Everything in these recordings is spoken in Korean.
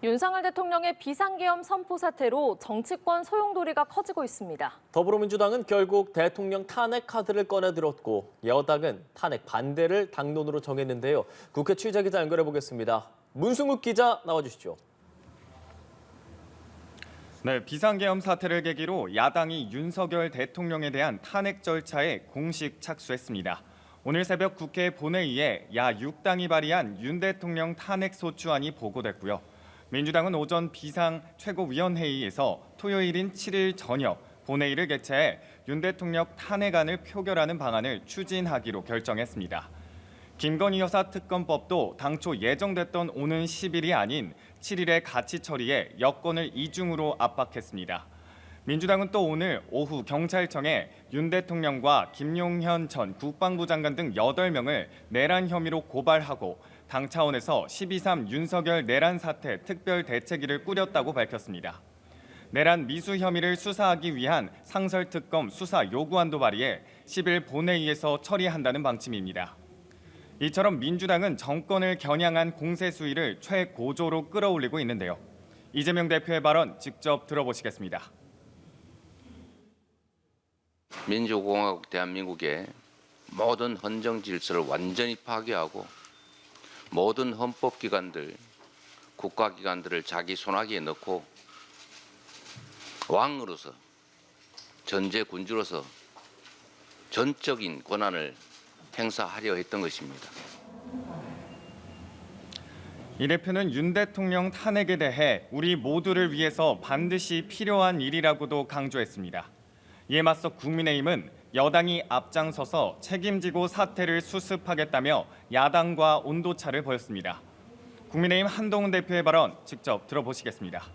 윤석열 대통령의 비상계엄 선포 사태로 정치권 소용돌이가 커지고 있습니다. 더불어민주당은 결국 대통령 탄핵 카드를 꺼내들었고 여당은 탄핵 반대를 당론으로 정했는데요. 국회 취재기자 연결해 보겠습니다. 문승욱 기자 나와주시죠. 네, 비상계엄 사태를 계기로 야당이 윤석열 대통령에 대한 탄핵 절차에 공식 착수했습니다. 오늘 새벽 국회 본회의에 야 6당이 발의한 윤 대통령 탄핵 소추안이 보고됐고요. 민주당은 오전 비상 최고위원회의에서 토요일인 7일 저녁 본회의를 개최해 윤 대통령 탄핵안을 표결하는 방안을 추진하기로 결정했습니다. 김건희 여사 특검법도 당초 예정됐던 오는 10일이 아닌 7일에 같이 처리해 여권을 이중으로 압박했습니다. 민주당은 또 오늘 오후 경찰청에 윤 대통령과 김용현 전 국방부 장관 등 8명을 내란 혐의로 고발하고 당 차원에서 12.3 윤석열 내란 사태 특별대책위를 꾸렸다고 밝혔습니다. 내란 미수 혐의를 수사하기 위한 상설특검 수사 요구안도 발의해 10일 본회의에서 처리한다는 방침입니다. 이처럼 민주당은 정권을 겨냥한 공세 수위를 최고조로 끌어올리고 있는데요. 이재명 대표의 발언 직접 들어보시겠습니다. 민주공화국 대한민국의 모든 헌정 질서를 완전히 파괴하고 모든 헌법기관들, 국가기관들을 자기 손아귀에 넣고 왕으로서, 전제군주로서 전적인 권한을 행사하려 했던 것입니다. 이 대표는 윤 대통령 탄핵에 대해 우리 모두를 위해서 반드시 필요한 일이라고도 강조했습니다. 이에 맞서 국민의힘은 여당이 앞장서서 책임지고 사태를 수습하겠다며 야당과 온도차를 보였습니다. 국민의힘 한동훈 대표의 발언 직접 들어보시겠습니다.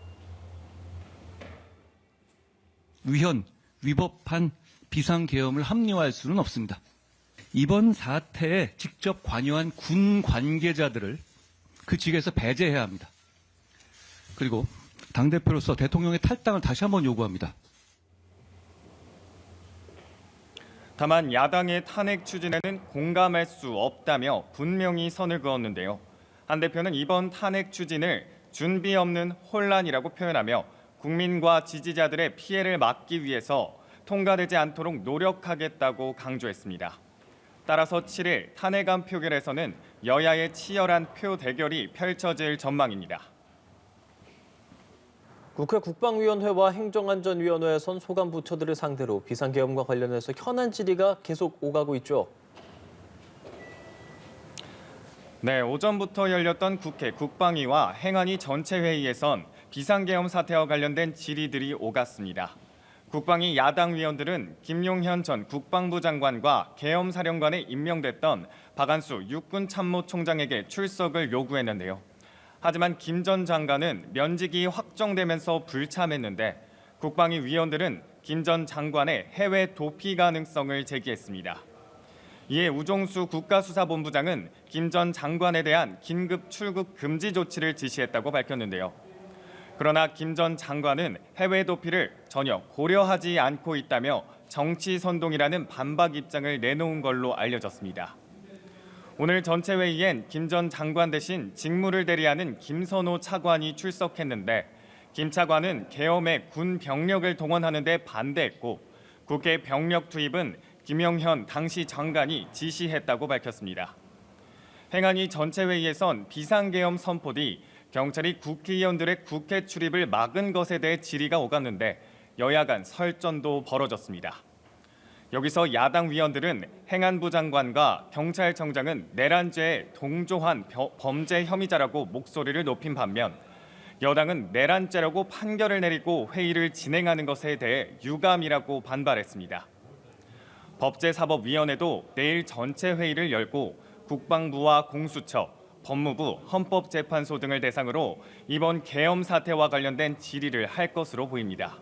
위헌, 위법한 비상계엄을 합리화할 수는 없습니다. 이번 사태에 직접 관여한 군 관계자들을 그 직에서 배제해야 합니다. 그리고 당대표로서 대통령의 탈당을 다시 한번 요구합니다. 다만 야당의 탄핵 추진에는 공감할 수 없다며 분명히 선을 그었는데요. 한 대표는 이번 탄핵 추진을 준비 없는 혼란이라고 표현하며 국민과 지지자들의 피해를 막기 위해서 통과되지 않도록 노력하겠다고 강조했습니다. 따라서 7일 탄핵안 표결에서는 여야의 치열한 표 대결이 펼쳐질 전망입니다. 국회 국방위원회와 행정안전위원회에선 소관 부처들을 상대로 비상계엄과 관련해서 현안 질의가 계속 오가고 있죠. 네, 오전부터 열렸던 국회 국방위와 행안위 전체 회의에선 비상계엄 사태와 관련된 질의들이 오갔습니다. 국방위 야당 위원들은 김용현 전 국방부 장관과 계엄사령관에 임명됐던 박한수 육군참모총장에게 출석을 요구했는데요. 하지만 김 전 장관은 면직이 확정되면서 불참했는데 국방위 위원들은 김 전 장관의 해외 도피 가능성을 제기했습니다. 이에 우종수 국가수사본부장은 김 전 장관에 대한 긴급 출국 금지 조치를 지시했다고 밝혔는데요. 그러나 김 전 장관은 해외 도피를 전혀 고려하지 않고 있다며 정치 선동이라는 반박 입장을 내놓은 걸로 알려졌습니다. 오늘 전체 회의엔 김 전 장관 대신 직무를 대리하는 김선호 차관이 출석했는데 김 차관은 계엄에 군 병력을 동원하는 데 반대했고 국회 병력 투입은 김영현 당시 장관이 지시했다고 밝혔습니다. 행안위 전체 회의에선 비상계엄 선포 뒤 경찰이 국회의원들의 국회 출입을 막은 것에 대해 질의가 오갔는데 여야 간 설전도 벌어졌습니다. 여기서 야당 위원들은 행안부 장관과 경찰청장은 내란죄에 동조한 범죄 혐의자라고 목소리를 높인 반면 여당은 내란죄라고 판결을 내리고 회의를 진행하는 것에 대해 유감이라고 반발했습니다. 법제사법위원회도 내일 전체 회의를 열고 국방부와 공수처, 법무부, 헌법재판소 등을 대상으로 이번 계엄 사태와 관련된 질의를 할 것으로 보입니다.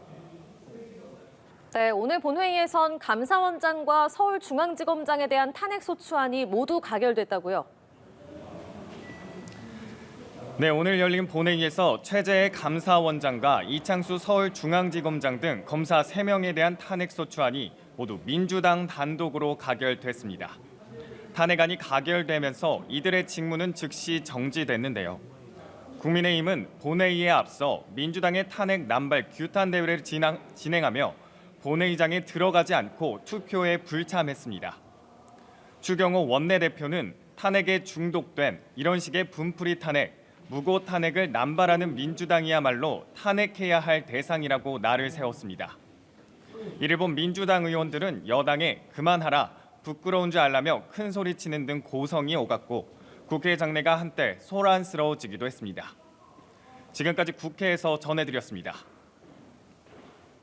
네, 오늘 본회의에선 감사원장과 서울중앙지검장에 대한 탄핵소추안이 모두 가결됐다고요? 네, 오늘 열린 본회의에서 최재해 감사원장과 이창수 서울중앙지검장 등 검사 3명에 대한 탄핵소추안이 모두 민주당 단독으로 가결됐습니다. 탄핵안이 가결되면서 이들의 직무는 즉시 정지됐는데요. 국민의힘은 본회의에 앞서 민주당의 탄핵 남발 규탄 대회를 진행하며 본회의장에 들어가지 않고 투표에 불참했습니다. 추경호 원내대표는 탄핵에 중독된 이런 식의 분풀이 탄핵, 무고 탄핵을 남발하는 민주당이야말로 탄핵해야 할 대상이라고 날을 세웠습니다. 이를 본 민주당 의원들은 여당에 그만하라, 부끄러운 줄 알라며 큰 소리치는 등 고성이 오갔고 국회 장내가 한때 소란스러워지기도 했습니다. 지금까지 국회에서 전해드렸습니다.